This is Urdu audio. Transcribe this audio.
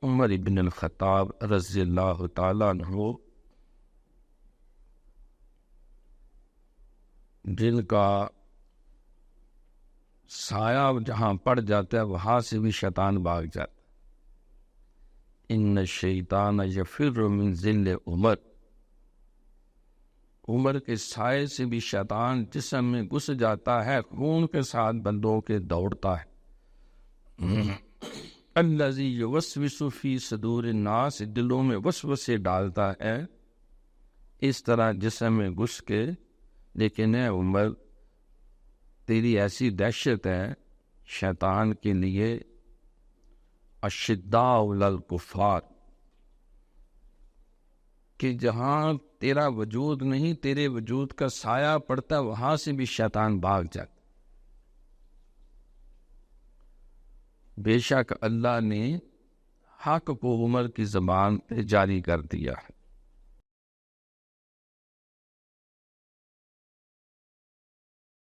عمر ابن الخطاب رضی اللہ تعالیٰ عنہ، جن کا سایہ جہاں پڑ جاتا ہے وہاں سے بھی شیطان بھاگ جاتا ہے۔ ان الشیطان یفر من ظل عمر، عمر کے سائے سے بھی شیطان جسم میں گھس جاتا ہے، خون کے ساتھ بندوں کے دوڑتا ہے۔ الذی یوسوس فی صدور الناس، دلوں میں وسوسے ڈالتا ہے اس طرح جسم میں گھس کے۔ لیکن اے عمر، تیری ایسی دہشت ہے شیطان کے لیے، اشداء علی الکفار، کہ جہاں تیرا وجود نہیں، تیرے وجود کا سایہ پڑتا ہے وہاں سے بھی شیطان بھاگ جاتا۔ بے شک اللہ نے حق کو عمر کی زبان پہ جاری کر دیا ہے۔